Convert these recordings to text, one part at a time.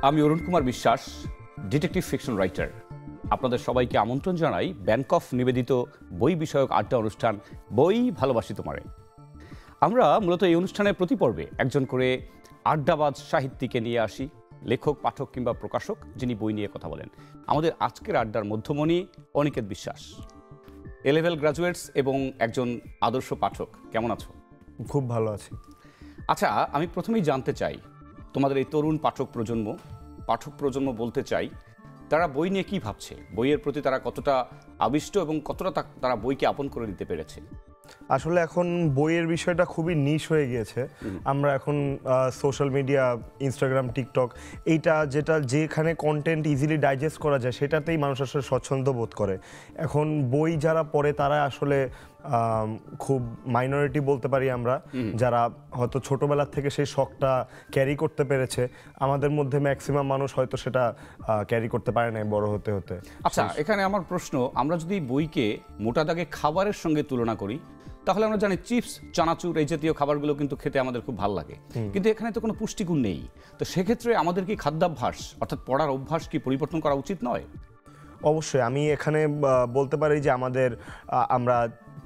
আমি Arun Kumar Biswas, detective fiction writer. আপনাদের সবাইকে আমন্ত্রণ জানাই ব্যাংকক নিবেদিত বই বিষয়ক আড্ডা অনুষ্ঠান বই ভালোবাসি তোমারে। আমরা মূলত এই অনুষ্ঠানের প্রতি পর্বে একজন করে আড্ডাবাজ সাহিত্যিককে নিয়ে আসি, লেখক, পাঠক কিংবা প্রকাশক, যিনি বই নিয়ে কথা বলেন। আমাদের আজকের আড্ডার মধ্যমণি অনিকেত বিশ্বাস, এ-লেভেল গ্রাজুয়েটস এবং একজন আদর্শ পাঠক। কেমন আছো? খুব ভালো আছি। আচ্ছা, আমি প্রথমেই জানতে চাই তোমাদের এই তরুণ পাঠক প্রজন্ম বলতে চাই, তারা বই নিয়ে কি ভাবছে, বইয়ের প্রতি তারা কতটা আবিষ্ট এবং কতটা তারা বইকে আপন করে নিতে পেরেছে? আসলে এখন বইয়ের বিষয়টা খুবই নিশ হয়ে গিয়েছে। আমরা এখন সোশ্যাল মিডিয়া, ইনস্টাগ্রাম, টিকটক, এইটা যেখানে কন্টেন্ট ইজিলি ডাইজেস্ট করা যায় সেটাতেই মানুষ আসলে স্বচ্ছন্দ বোধ করে। এখন বই যারা পড়ে তারা আসলে খুব মাইনরিটি বলতে পারি আমরা, যারা হয়তো ছোটবেলার থেকে সেই শখটা ক্যারি করতে পেরেছে। আমাদের মধ্যে ম্যাক্সিমাম মানুষ হয়তো সেটা ক্যারি করতে পারে না বড় হতে হতে। আচ্ছা, এখানে আমার প্রশ্ন, আমরা যদি বইকে মোটা দাগে খাবারের সঙ্গে তুলনা করি, তাহলে আমরা জানি চিপস, চানাচুর, এই জাতীয় খাবারগুলো কিন্তু খেতে আমাদের খুব ভালো লাগে, কিন্তু এখানে তো কোনো পুষ্টিগুণ নেই। তো সেক্ষেত্রে আমাদের কি খাদ্যাভ্যাস অর্থাৎ পড়ার অভ্যাস কি পরিবর্তন করা উচিত নয়? অবশ্যই আমি এখানে বলতে পারি যে আমরা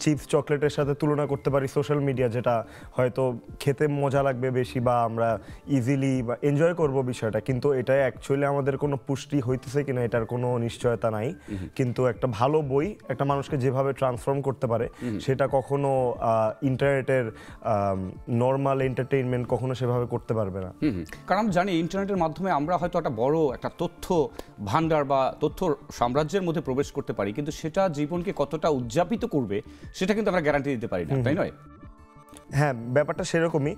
চিপস, চকলেটের সাথে তুলনা করতে পারি সোশ্যাল মিডিয়া, যেটা হয়তো খেতে মজা লাগবে বেশি বা আমরা ইজিলি বা এনজয় করব বিষয়টা, কিন্তু এটা অ্যাকচুয়ালি আমাদের কোনো পুষ্টি হইতেছে কিনা এটার কোনো নিশ্চয়তা নাই। কিন্তু একটা ভালো বই একটা মানুষকে যেভাবে ট্রান্সফর্ম করতে পারে সেটা কখনো ইন্টারনেটের নর্মাল এন্টারটেইনমেন্ট কখনো সেভাবে করতে পারবে না। কারণ আমি জানি ইন্টারনেটের মাধ্যমে আমরা হয়তো একটা বড় একটা তথ্য ভান্ডার বা তথ্য সাম্রাজ্যের মধ্যে প্রবেশ করতে পারি, কিন্তু সেটা জীবনকে কতটা উদযাপিত করবে সেটা কিন্তু আমরা গ্যারান্টি দিতে পারি না, তাই নয়? হ্যাঁ, ব্যাপারটা সেরকমই।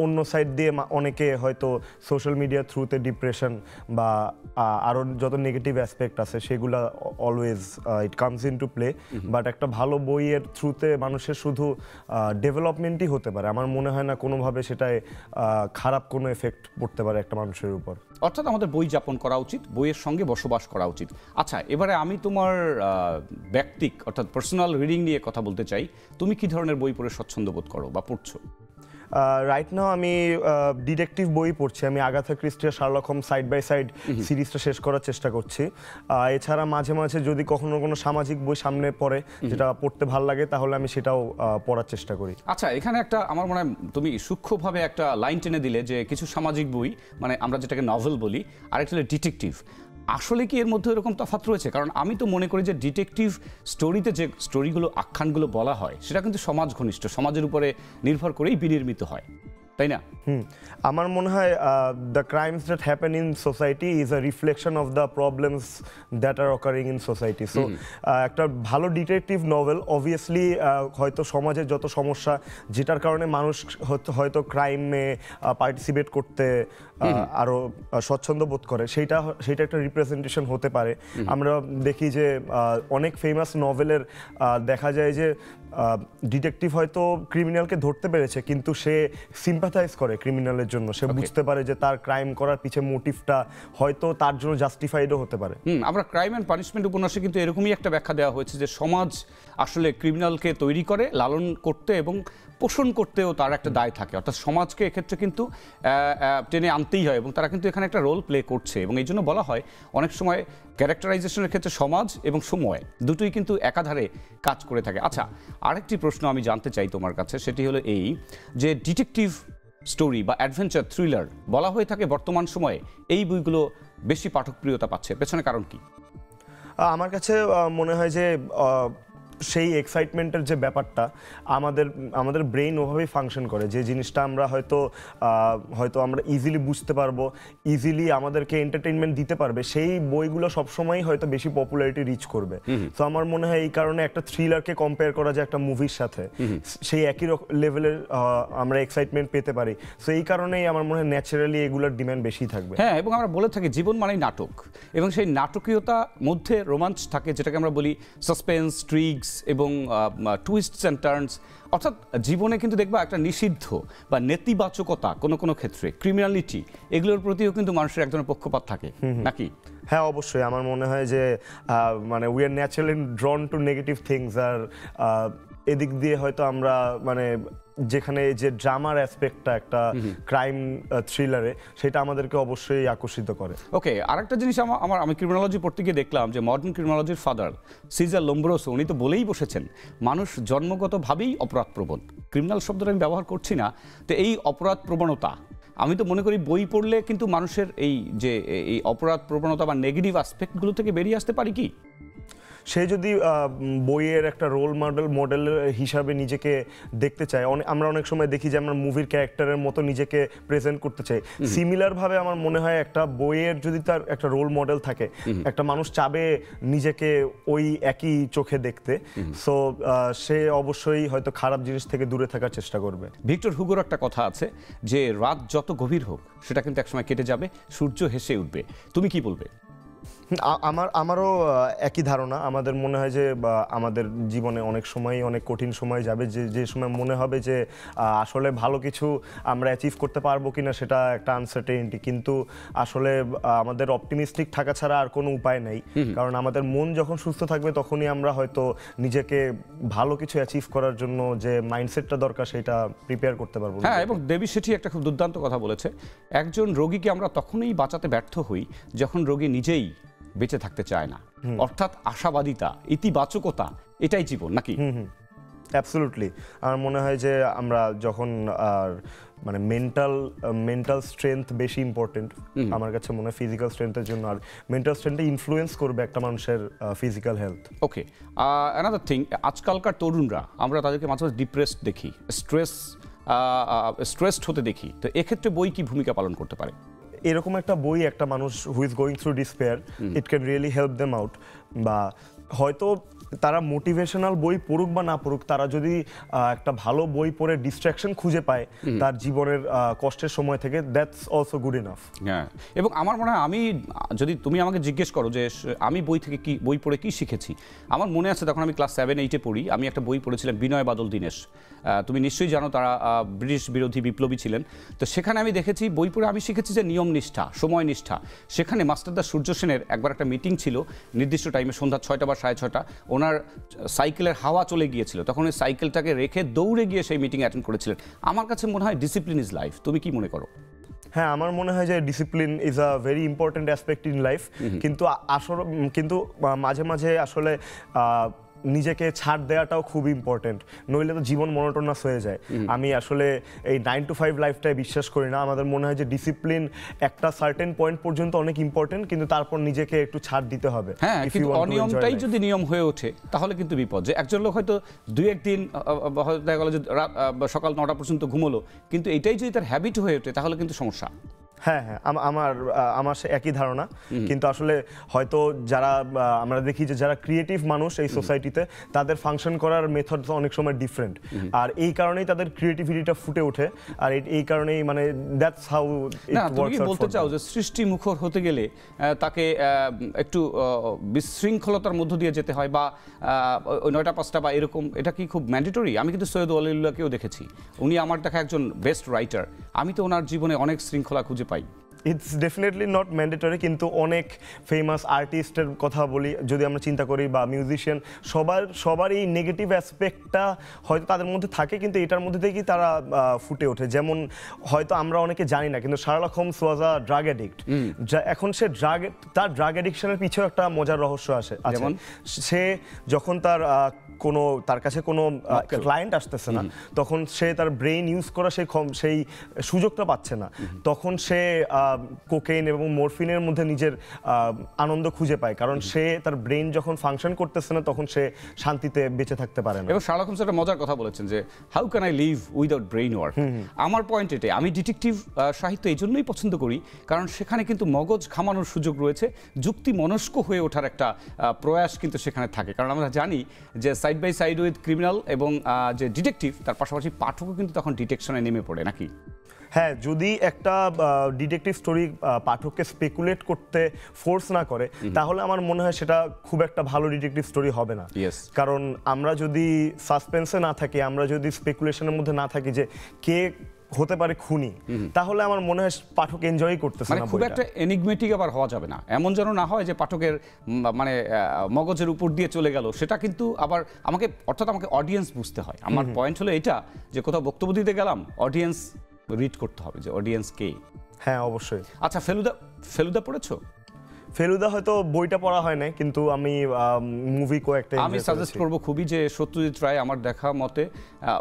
অন্য সাইড দিয়ে অনেকে হয়তো সোশ্যাল মিডিয়ার থ্রুতে ডিপ্রেশন বা আরও যত নেগেটিভ অ্যাসপেক্ট আছে সেগুলো always it comes in to play. But একটা ভালো বইয়ের থ্রুতে মানুষের শুধু ডেভেলপমেন্টই হতে পারে। আমার মনে হয় না কোনোভাবে সেটায় খারাপ কোনো এফেক্ট পড়তে পারে একটা মানুষের উপর। অর্থাৎ আমাদের বই যাপন করা উচিত, বইয়ের সঙ্গে বসবাস করা উচিত। আচ্ছা, এবারে আমি তোমার ব্যক্তিক অর্থাৎ পার্সোনাল রিডিং নিয়ে কথা বলতে চাই। তুমি কি ধরনের বই পড়ে স্বচ্ছন্দ বোধ করো বা পড়ছো? রাইট নাও আমি ডিটেকটিভ বই পড়ছি। আমি আগাথা ক্রিস্টির Sherlock Holmes side by side সিরিজটা শেষ করার চেষ্টা করছি। এছাড়া মাঝে মাঝে যদি কখনো কোনো সামাজিক বই সামনে পড়ে যেটা পড়তে ভালো লাগে তাহলে আমি সেটাও পড়ার চেষ্টা করি। আচ্ছা, এখানে একটা আমার মনে হয় তুমি সূক্ষ্মভাবে একটা লাইন টেনে দিলে যে কিছু সামাজিক বই, মানে আমরা যেটাকে নভেল বলি, আরেকটা হলো ডিটেকটিভ। আসলে কি এর মধ্যে এরকম তফাৎ রয়েছে? কারণ আমি তো মনে করি যে ডিটেকটিভ স্টোরিতে যে স্টোরিগুলো, আখ্যানগুলো বলা হয় সেটা কিন্তু সমাজ ঘনিষ্ঠ, সমাজের উপরে নির্ভর করেই বিনির্মিত হয়, তাই না? আমার মনে হয় the crimes that happen in society is a reflection of the problems that are occurring in society. So একটা ভালো ডিটেকটিভ নভেল অবভিয়াসলি হয়তো সমাজের যত সমস্যা যেটার কারণে মানুষ হয়তো ক্রাইমে পার্টিসিপেট করতে আরও স্বচ্ছন্দ বোধ করে, সেটা একটা রিপ্রেজেন্টেশন হতে পারে। আমরা দেখি যে অনেক ফেমাস নভেলের দেখা যায় যে ডিটেকটিভ হয়তো ক্রিমিনালকে ধরতে পেরেছে, কিন্তু সে সিম্পাথাইজ করে ক্রিমিনালের জন্য। সে বুঝতে পারে যে তার ক্রাইম করার পিছে মোটিভটা হয়তো তার জন্য জাস্টিফাইডও হতে পারে। আমরা ক্রাইম অ্যান্ড পানিশমেন্ট উপন্যাসে কিন্তু এরকমই একটা ব্যাখ্যা দেওয়া হয়েছে যে সমাজ আসলে ক্রিমিনালকে তৈরি করে, লালন করতে এবং পোষণ করতেও তার একটা দায় থাকে। অর্থাৎ সমাজকে এক্ষেত্রে কিন্তু টেনে আনতেই হয় এবং তারা কিন্তু এখানে একটা রোল প্লে করছে। এবং এই জন্য বলা হয় অনেক সময় ক্যারেক্টারাইজেশনের ক্ষেত্রে সমাজ এবং সময় দুটোই কিন্তু একাধারে কাজ করে থাকে। আচ্ছা, আরেকটি প্রশ্ন আমি জানতে চাই তোমার কাছে, সেটি হলো এই যে ডিটেকটিভ স্টোরি বা অ্যাডভেঞ্চার থ্রিলার বলা হয়ে থাকে বর্তমান সময়ে এই বইগুলো বেশি পাঠকপ্রিয়তা পাচ্ছে, পেছনে কারণ কি? আমার কাছে মনে হয় যে সেই এক্সাইটমেন্টের যে ব্যাপারটা আমাদের ব্রেইন ওভাবেই ফাংশন করে, যে জিনিসটা আমরা হয়তো আমরা ইজিলি বুঝতে পারবো, ইজিলি আমাদেরকে এন্টারটেইনমেন্ট দিতে পারবে, সেই বইগুলো সবসময়ই হয়তো বেশি পপুলারিটি রিচ করবে। তো আমার মনে হয় এই কারণে একটা থ্রিলারকে কম্পেয়ার করা যায় একটা মুভির সাথে, সেই একই লেভেলের আমরা এক্সাইটমেন্ট পেতে পারি। সো এই কারণেই আমার মনে হয় ন্যাচারালি এগুলোর ডিমান্ড বেশি থাকবে। হ্যাঁ, এবং আমরা বলে থাকি জীবন মানেই নাটক, এবং সেই নাটকীয়তার মধ্যে রোমাঞ্চ থাকে, যেটাকে আমরা বলি সাসপেন্স, ট্রিক্স, ট্রিক্স এবং টুইস্টস অ্যান্ড টার্নস, অর্থাৎ জীবনে কিন্তু দেখবা একটা নিষিদ্ধ বা নেতিবাচকতা কোনো কোনো ক্ষেত্রে, ক্রিমিনালিটি, এগুলোর প্রতিও কিন্তু মানুষের এক ধরনের পক্ষপাত থাকে নাকি? হ্যাঁ, অবশ্যই। আমার মনে হয় যে মানে we are naturally drawn to negative things. আর এদিক দিয়ে হয়তো আমরা মানে যেখানে যে ড্রামার অ্যাসপেক্টটা একটা ক্রাইম থ্রিলারে, সেটা আমাদেরকে অবশ্যই আকর্ষিত করে। ওকে, আরেকটা জিনিস আমি ক্রিমিনোলজি পড়তে গিয়ে দেখলাম যে মডার্ন ক্রিমিনোলজির ফাদার সিজার লোম্ব্রোসো উনি তো বলেই বসেছেন মানুষ জন্মগতভাবেই অপরাধপ্রবণ। ক্রিমিনাল শব্দটা আমি ব্যবহার করছি না। তো এই অপরাধ প্রবণতা, আমি তো মনে করি বই পড়লে কিন্তু মানুষের এই যে এই অপরাধ প্রবণতা বা নেগেটিভ অ্যাসপেক্টগুলো থেকে বেরিয়ে আসতে পারি কি? সে যদি বইয়ের একটা রোল মডেল হিসাবে নিজেকে দেখতে চায়, আমরা অনেক সময় দেখি যে আমরা মুভির ক্যারেক্টারের মতো নিজেকে প্রেজেন্ট করতে চাই। সিমিলারভাবে আমার মনে হয় একটা বইয়ের যদি তার একটা রোল মডেল থাকে, একটা মানুষ চাবে নিজেকে ওই একই চোখে দেখতে, সো সে অবশ্যই হয়তো খারাপ জিনিস থেকে দূরে থাকার চেষ্টা করবে। ভিক্টর হুগোর একটা কথা আছে যে রাত যত গভীর হোক সেটা কিন্তু একসময় কেটে যাবে, সূর্য হেসে উঠবে। তুমি কি বলবে? আমারও একই ধারণা। আমাদের মনে হয় যে আমাদের জীবনে অনেক সময় অনেক কঠিন সময় যাবে, যে সময় মনে হবে যে আসলে ভালো কিছু আমরা অ্যাচিভ করতে পারবো কিনা সেটা একটা আনসার্টেনিটি, কিন্তু আসলে আমাদের অপটিমিস্টিক থাকা ছাড়া আর কোনো উপায় নেই। কারণ আমাদের মন যখন সুস্থ থাকবে তখনই আমরা হয়তো নিজেকে ভালো কিছু অ্যাচিভ করার জন্য যে মাইন্ডসেটটা দরকার সেটা প্রিপেয়ার করতে পারবো। হ্যাঁ, এবং দেবী সেঠি একটা খুব দুর্দান্ত কথা বলেছে, একজন রোগীকে আমরা তখনই বাঁচাতে ব্যর্থ হই যখন রোগী নিজেই বেঁচে থাকতে চায় না। অর্থাৎ আশাবাদিতা, ইতিবাচকতা, এটাই জীবন নাকি? অ্যাবসলিউটলি। আমার মনে হয় যে আমরা যখন মানে মেন্টাল স্ট্রেংথ বেশি ইম্পর্টেন্ট আমার কাছে মনে হয় ফিজিক্যাল স্ট্রেংথের জন্য, আর মেন্টাল স্ট্রেংথে ইনফ্লুয়েন্স করবে একটা মানুষের ফিজিক্যাল হেলথ। ওকে, অ্যানাদার থিং, আজকালকার তরুণরা আমরা তাদেরকে মাঝে মাঝে ডিপ্রেসড দেখি, স্ট্রেসড হতে দেখি। তো এক্ষেত্রে বই কি ভূমিকা পালন করতে পারে? এরকম একটা বই একটা মানুষ who is going through despair, it can really help them out. বা হয়তো তারা মোটিভেশনাল বই পড়ুক বা না পড়ুক, তারা যদি একটা ভালো বই পড়ে ডিস্ট্রাকশন খুঁজে পায় তার জীবনের কষ্টের সময় থেকে, দ্যাটস অলসো গুড ইনাফ। হ্যাঁ, এবং আমার মনে হয় যদি তুমি আমাকে জিজ্ঞেস করো যে আমি বই পড়ে কি শিখেছি, আমার মনে আছে তখন আমি ক্লাস 7-8-এ পড়ি, আমি একটা বই পড়েছিলাম বিনয় বাদল দীনেশ। তুমি নিশ্চয়ই জানো তারা ব্রিটিশ বিরোধী বিপ্লবী ছিলেন। তো সেখানে আমি দেখেছি, বই পড়ে আমি শিখেছি যে নিয়ম নিষ্ঠা, সময় নিষ্ঠা। সেখানে মাস্টারদা সূর্য সেনের একবার একটা মিটিং ছিল নির্দিষ্ট টাইমে, সন্ধ্যা 6টা বা 6:30, ওনার সাইকেলের হাওয়া চলে গিয়েছিল, তখন ওই সাইকেলটাকে রেখে দৌড়ে গিয়ে সেই মিটিং অ্যাটেন্ড করেছিলেন। আমার কাছে মনে হয় ডিসিপ্লিন ইজ লাইফ। তুমি কি মনে করো? হ্যাঁ, আমার মনে হয় যে discipline is a very important aspect in life, কিন্তু মাঝে মাঝে আসলে নিজেকে ছাড় দেওয়াটাও খুব ইম্পর্টেন্ট, নইলে তো জীবন মনোটোনাস হয়ে যায়। আমি আসলে এই 9 to 5 লাইফটাই বিশ্বাস করি না। আমাদের মনে হয় যে ডিসিপ্লিন একটা সার্টেন পয়েন্ট পর্যন্ত অনেক ইম্পর্টেন্ট, কিন্তু তারপর নিজেকে একটু ছাড় দিতে হবে। হ্যাঁ, কিন্তু অনিয়মটাই যদি নিয়ম হয়ে ওঠে তাহলে কিন্তু বিপদ। যে একজন লোক হয়তো 2-1 দিন দেখা গেল যে সকাল 9টা পর্যন্ত ঘুমোলো, কিন্তু এটাই যদি তার হ্যাবিট হয়ে ওঠে তাহলে কিন্তু সমস্যা। হ্যাঁ, আমার একই ধারণা। কিন্তু আসলে হয়তো যারা আমরা দেখি যে যারা ক্রিয়েটিভ মানুষ এই সোসাইটিতে, তাদের ফাংশন করার মেথড অনেক সময় ডিফারেন্ট, আর এই কারণেই তাদের ক্রিয়েটিভিটিটা ফুটে ওঠে। আর এই কারণেই মানে that's how it works out. তুমি বলতে চাও যে সৃষ্টি মুখর হতে গেলে তাকে একটু বিশৃঙ্খলতার মধ্য দিয়ে যেতে হয়, বা 9টা 5টা বা এরকম, এটা কি খুব ম্যান্ডেটরি? আমি কিন্তু সৈয়দ ওয়ালিউল্লাহকেও দেখেছি, উনি আমার দেখা একজন বেস্ট রাইটার, আমি তো ওনার জীবনে অনেক শৃঙ্খলা খুঁজে পাই। ইটস ডেফিনেটলি নট ম্যান্ডেটরি, কিন্তু অনেক ফেমাস আর্টিস্টের কথা বলি যদি আমরা চিন্তা করি, বা মিউজিশিয়ান, সবার এই নেগেটিভ অ্যাসপেক্টটা হয়তো তাদের মধ্যে থাকে, কিন্তু এটার মধ্যে থেকেই তারা ফুটে ওঠে। যেমন হয়তো আমরা অনেকে জানি না, কিন্তু শার্লক হোমস ওয়াজ আ ড্রাগ অ্যাডিক্ট। এখন সে তার ড্রাগ অ্যাডিকশনের পিছেও একটা মজার রহস্য আছে। যেমন সে যখন তার কাছে কোনো ক্লায়েন্ট আসতেছে না, তখন সে তার ব্রেইন ইউজ করা সেই সুযোগটা পাচ্ছে না, তখন সে কোকেইন এবং মরফিনের মধ্যে নিজের আনন্দ খুঁজে পায়, কারণ সে তার ব্রেইন যখন ফাংশন করতেছে না তখন সে শান্তিতে বেঁচে থাকতে পারে না। এবং শার্লক হোমস একটা মজার কথা বলেছেন যে how can I live without brain work. আমার পয়েন্ট এটাই, আমি ডিটেকটিভ সাহিত্য এই জন্যই পছন্দ করি কারণ সেখানে কিন্তু মগজ ঘামানোর সুযোগ রয়েছে, যুক্তি মনস্ক হয়ে ওঠার একটা প্রয়াস কিন্তু সেখানে থাকে। কারণ আমরা জানি যে side by side with criminal এবং যে ডিটেকটিভ, তার পাশাপাশি পাঠকও কিন্তু তখন ডিটেকশনে নেমে পড়ে নাকি? হ্যাঁ, যদি একটা ডিটেকটিভ স্টোরি পাঠককে স্পেকুলেট করতে ফোর্স না করে, তাহলে আমার মনে হয় সেটা খুব একটা ভালো ডিটেকটিভ স্টোরি হবে না। Yes. কারণ আমরা যদি সাসপেন্সে না থাকি, আমরা যদি স্পেকুলেশনের মধ্যে না থাকি যে কে হতে পারে খুনি, তাহলে আমার মনে হয় পাঠক এনজয় করতেছে মানে না খুব বইটা। একটা এনিগমেটিক আবার হওয়া যাবে না, এমন যেন না হয় যে পাঠকের মানে মগজের উপর দিয়ে চলে গেল। সেটা কিন্তু আবার আমাকে অডিয়েন্স বুঝতে হয়। আমার পয়েন্ট হলো এটা যে কোথাও বক্তব্য দিতে গেলাম, অডিয়েন্স রিড করতে হবে যে অডিয়েন্স কে। হ্যাঁ, অবশ্যই। আচ্ছা, ফেলুদা পড়েছো? ফেলুদা হয়তো বইটা পড়া হয় না, কিন্তু আমি মুভি কয়েকটা আমি সাজেস্ট করবো খুবই যে সত্যজিৎ রায় আমার দেখা মতে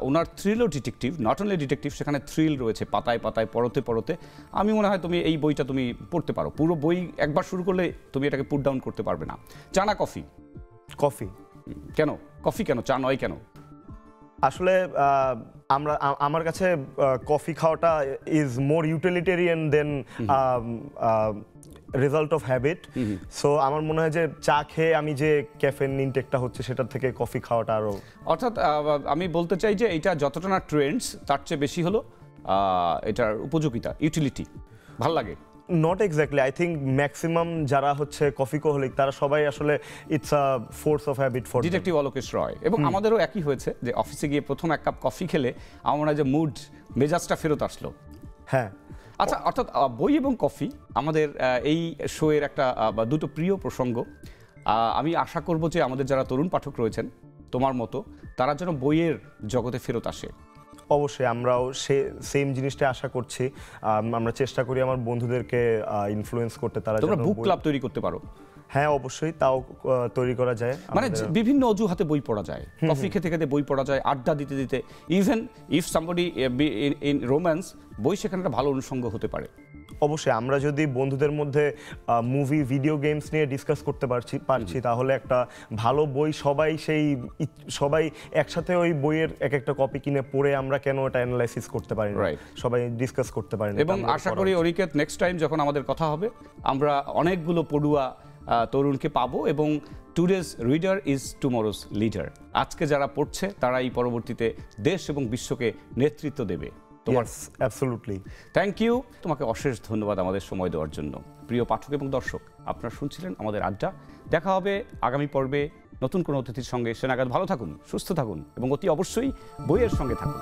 ওনার থ্রিলও ডিটেকটিভ, নট অনলি ডিটেকটিভ, সেখানে থ্রিল রয়েছে পাতায় পাতায়, পড়তে পড়তে। আমি মনে হয় তুমি এই বইটা তুমি পড়তে পারো। পুরো বই একবার শুরু করলে তুমি এটাকে পুট ডাউন করতে পারবে না। চা না কফি? কফি। কেন কফি, কেন চা নয় কেন? আসলে আমার কাছে কফি খাওয়াটা is more utilitarian than result of habit. So আমার মনে হয় যে চা খেয়ে আমি যে ক্যাফেন ইনটেকটা হচ্ছে সেটার থেকে কফি খাওয়াটা আরো, অর্থাৎ আমি বলতে চাই যে এটা যতটা না ট্রেন্ডস, তার চেয়ে বেশি হলো এটার উপযোগিতা, ইউটিলিটি ভাল লাগে। Not exactly, I think maximum যারা হচ্ছে কফি কোহলিক তারা সবাই আসলে it's a force of habit for detective Alokesh Roy. এবং আমাদেরও একই হয়েছে যে অফিসে গিয়ে প্রথম এক কাপ কফি খেলে আমার মনে হয় যে মেজাজটা ফেরত আসলো। হ্যাঁ। আচ্ছা, অর্থাৎ বই এবং কফি আমাদের এই শোয়ের একটা বা দুটো প্রিয় প্রসঙ্গ। আমি আশা করব যে আমাদের যারা তরুণ পাঠক রয়েছেন তোমার মতো, তারা যেন বইয়ের জগতে ফেরত আসে। অবশ্যই আমরাও সেম জিনিসটা আশা করছি। আমরা চেষ্টা করি আমার বন্ধুদেরকে ইনফ্লুয়েন্স করতে, তারা তোমরা যেন বুক ক্লাব তৈরি করতে পারো। হ্যাঁ, অবশ্যই, তাও তৈরি করা যায়। মানে বিভিন্ন অজুহাতে বই পড়া যায়, কফি খেতে খেতে বই পড়া যায়, আড্ডা দিতে দিতে, even if somebody in romance, বই সেখানে একটা ভালো অনুষঙ্গ হতে পারে। অবশ্যই আমরা যদি বন্ধুদের মধ্যে মুভি, ভিডিও গেমস নিয়ে ডিসকাস করতে পারছি, তাহলে একটা ভালো বই সবাই একসাথে ওই বইয়ের এক একটা কপি কিনে পড়ে আমরা কেন এটা অ্যানালাইসিস করতে পারি না, সবাই ডিসকাস করতে পারি না। এবং আশা করি অরিকেত নেক্সট টাইম যখন আমাদের কথা হবে আমরা অনেকগুলো পড়ুয়া তরুণকে পাবো, এবং today's reader is tomorrow's leader. আজকে যারা পড়ছে তারাই পরবর্তীতে দেশ এবং বিশ্বকে নেতৃত্ব দেবে। তোমার অ্যাবসলিউটলি থ্যাংক ইউ, তোমাকে অশেষ ধন্যবাদ আমাদের সময় দেওয়ার জন্য। প্রিয় পাঠক এবং দর্শক, আপনারা শুনছিলেন আমাদের আড্ডা। দেখা হবে আগামী পর্বে নতুন কোনো অতিথির সঙ্গে। সে নাগাদ ভালো থাকুন, সুস্থ থাকুন এবং অতি অবশ্যই বইয়ের সঙ্গে থাকুন।